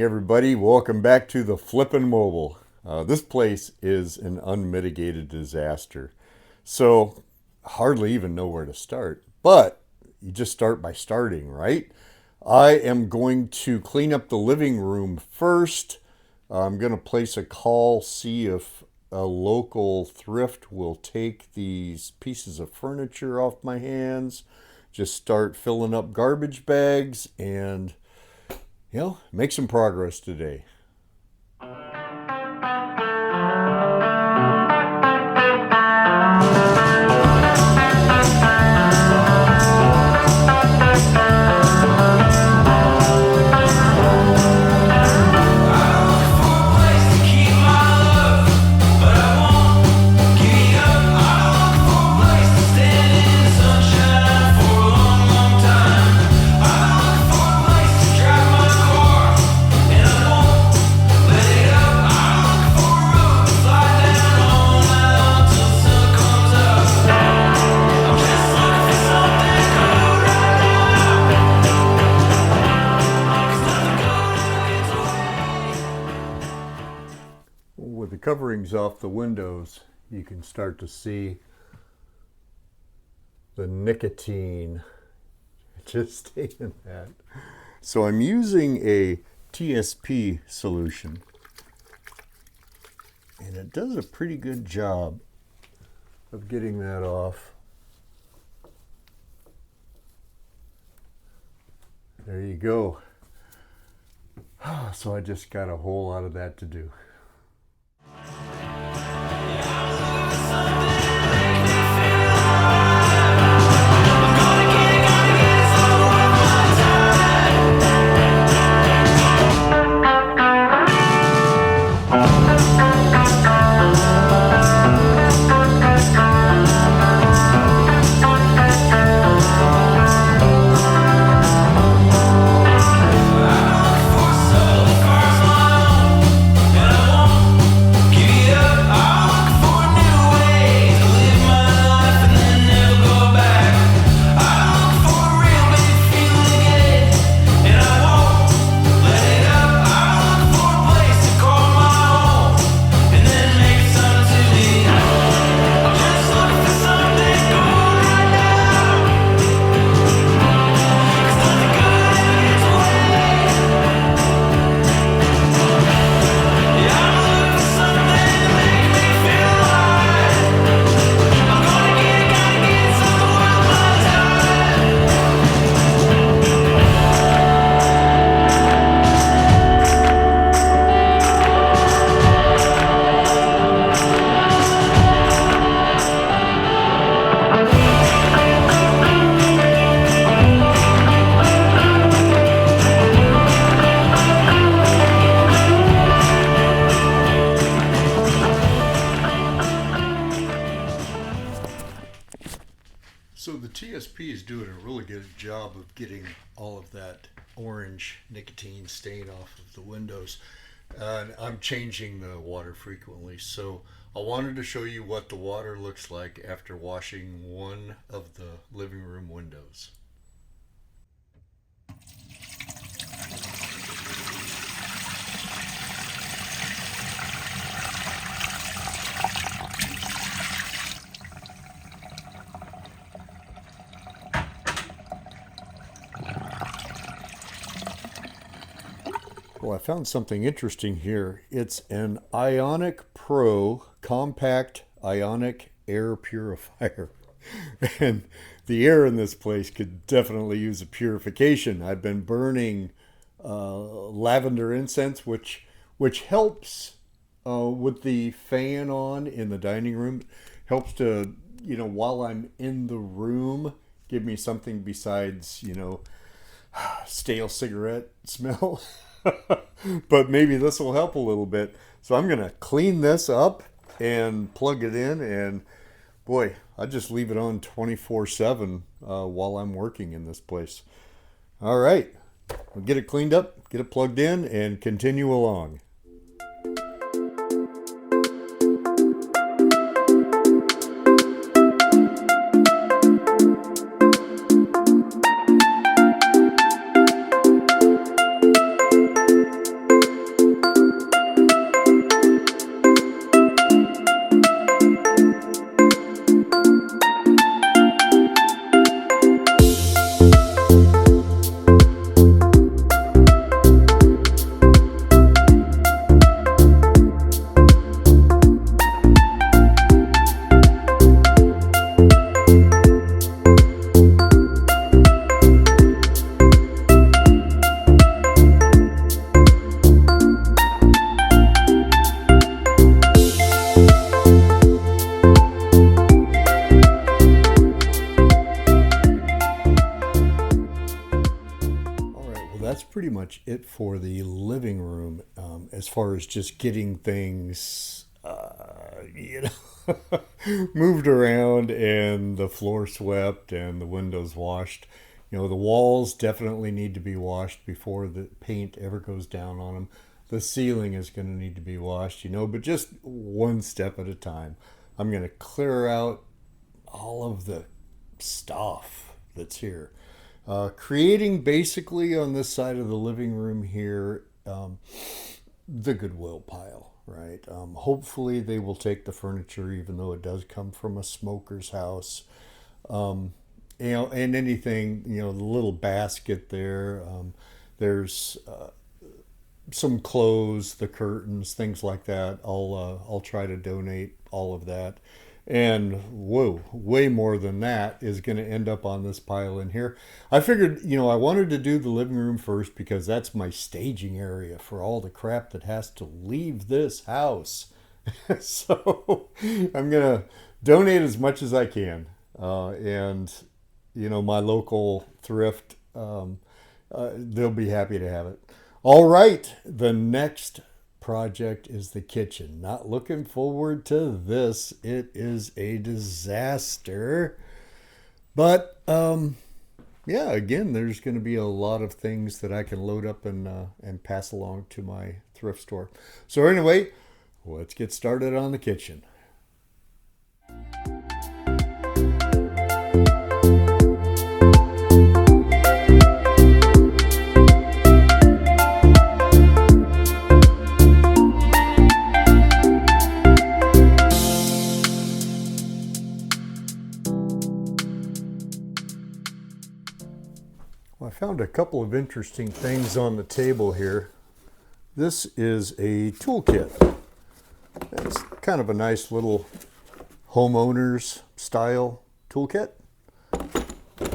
everybody. Welcome back to the Flippin' Mobile. This place is an unmitigated disaster. So, hardly even know where to start. But you just start by starting, right? I am going to clean up the living room first. I'm going to place a call, see if a local thrift will take these pieces of furniture off my hands. Just start filling up garbage bags and make some progress today. With the coverings off the windows, you can start to see the nicotine just staying that. So I'm using a TSP solution, and it does a pretty good job of getting that off. There you go. So I just got a whole lot of that to do. So the TSP is doing a really good job of getting all of that orange nicotine stain off of the windows. And I'm changing the water frequently. So I wanted to show you what the water looks like after washing one of the living room windows. Well, I found something interesting here. It's an Ionic Pro compact ionic air purifier. And the air in this place could definitely use a purification. I've been burning lavender incense, which helps with the fan on in the dining room. Helps to, while I'm in the room, give me something besides, stale cigarette smell. But maybe this will help a little bit. So I'm going to clean this up and plug it in. And boy, I just leave it on 24/7 while I'm working in this place. All right, we'll get it cleaned up, get it plugged in, and continue along. pretty much it for the living room, as far as just getting things, you know, moved around and the floor swept and the windows washed. You know, the walls definitely need to be washed before the paint ever goes down on them. The ceiling is going to need to be washed, you know, but just one step at a time. I'm going to clear out all of the stuff that's here. Creating basically on this side of the living room here, the Goodwill pile, right? Hopefully they will take the furniture, even though it does come from a smoker's house. You know, and anything, you know, the little basket there. There's some clothes, the curtains, things like that. I'll try to donate all of that. And whoa, way more than that is going to end up on this pile in here. I figured, you know, I wanted to do the living room first because that's my staging area for all the crap that has to leave this house. So I'm going to donate as much as I can. And, you know, my local thrift, they'll be happy to have it. All right, the next project is the kitchen. Not looking forward to this. It is a disaster. But yeah, again, there's going to be a lot of things that I can load up and pass along to my thrift store. So anyway, let's get started on the kitchen. I found a couple of interesting things on the table here. This is a toolkit. It's kind of a nice little homeowner's style toolkit.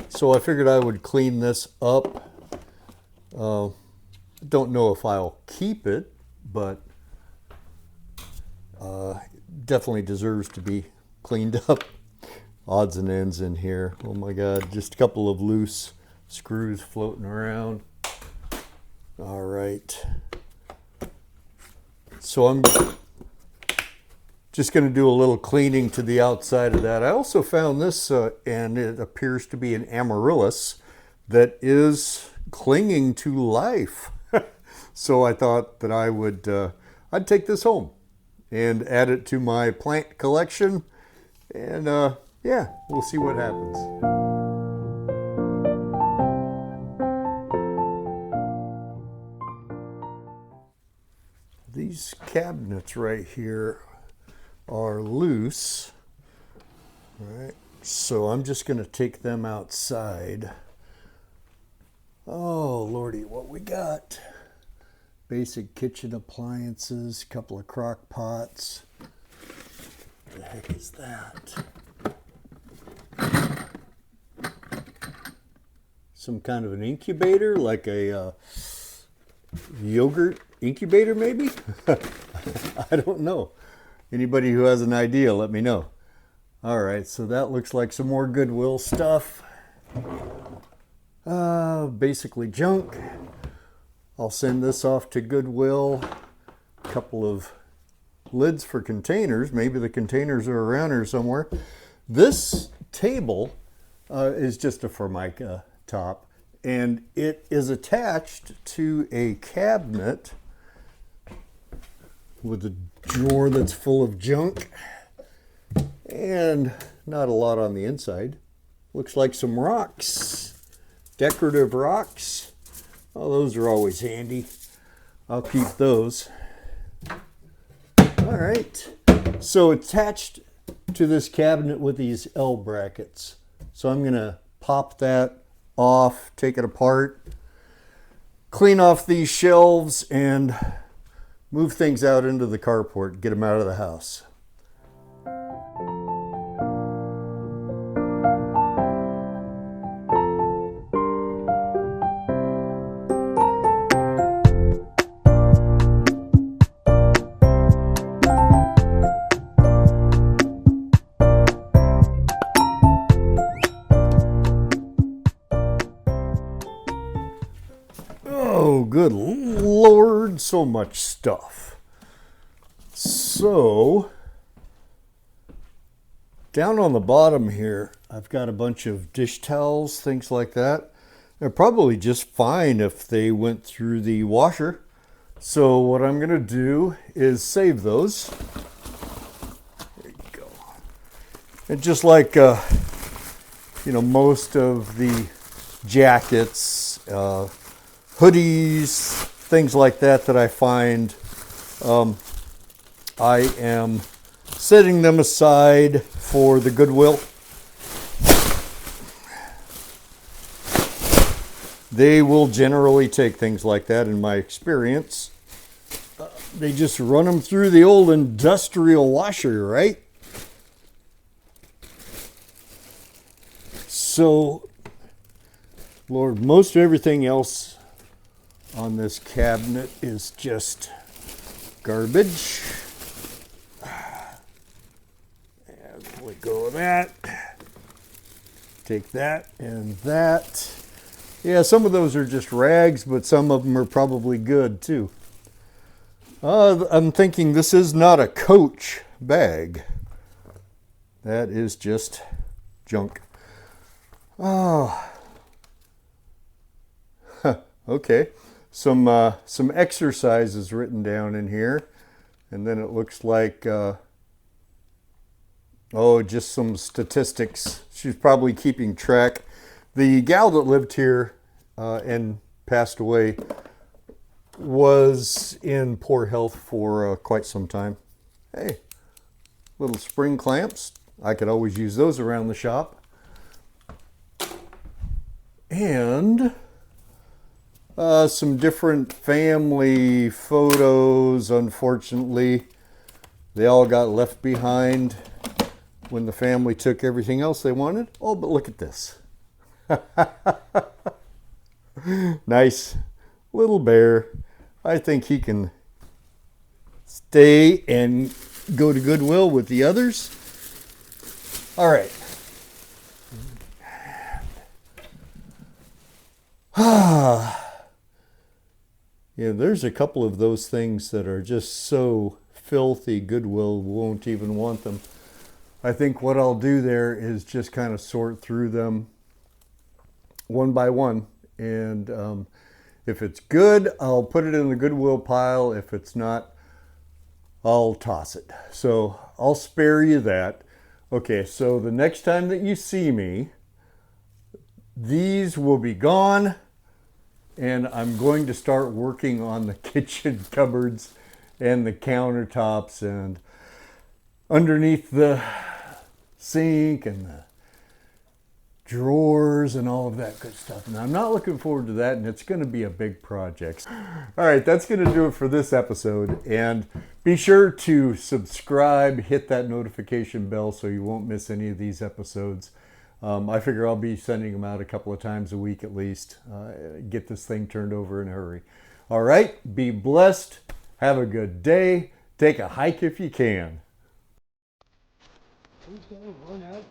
So I figured I would clean this up. Don't know if I'll keep it, but definitely deserves to be cleaned up. Odds and ends in here. Oh my God, just a couple of loose screws floating around. All right. So I'm just going to do a little cleaning to the outside of that. I also found this, and it appears to be an amaryllis that is clinging to life. So I thought that I would, I'd take this home and add it to my plant collection. And yeah, we'll see what happens. These cabinets right here are loose. All right, so I'm just going to take them outside. Oh, Lordy, what we got? Basic kitchen appliances, couple of crock pots. What the heck is that? Some kind of an incubator, like a yogurt incubator maybe? I don't know. Anybody who has an idea, let me know. All right, so that looks like some more Goodwill stuff. Basically junk. I'll send this off to Goodwill. A couple of lids for containers. Maybe the containers are around here somewhere. This table is just a Formica top, and it is attached to a cabinet with a drawer that's full of junk and not a lot on the inside. Looks like some rocks, decorative rocks. Oh, those are always handy. I'll keep those. All right, so attached to this cabinet with these L brackets. So I'm gonna pop that off, take it apart, clean off these shelves, and move things out into the carport, get them out of the house. so much stuff. So down on the bottom here, I've got a bunch of dish towels, things like that. They're probably just fine if they went through the washer. So what I'm going to do is save those. There you go. And just like, most of the jackets, hoodies, things like that I find, I am setting them aside for the Goodwill. They will generally take things like that, in my experience. They just run them through the old industrial washer, right? So, Lord, most everything else on this cabinet is just garbage. And let go of that. Take that and that. Yeah, some of those are just rags, but some of them are probably good too. I'm thinking this is not a Coach bag. That is just junk. Oh, okay. Some exercises written down in here, and then it looks like just some statistics. She's probably keeping track. The gal that lived here and passed away was in poor health for quite some time. Hey, little spring clamps. I could always use those around the shop. And some different family photos. Unfortunately, they all got left behind when the family took everything else they wanted. Oh, but look at this. Nice little bear. I think he can stay and go to Goodwill with the others. All right. Yeah, there's a couple of those things that are just so filthy, Goodwill won't even want them. I think what I'll do there is just kind of sort through them one by one. And if it's good, I'll put it in the Goodwill pile. If it's not, I'll toss it. So I'll spare you that. Okay, so the next time that you see me, these will be gone. And I'm going to start working on the kitchen cupboards and the countertops and underneath the sink and the drawers and all of that good stuff. And I'm not looking forward to that, and it's going to be a big project. All right, that's going to do it for this episode. And be sure to subscribe, hit that notification bell so you won't miss any of these episodes. I figure I'll be sending them out a couple of times a week at least. Get this thing turned over in a hurry. All right, be blessed. Have a good day. Take a hike if you can. Who's going to run out?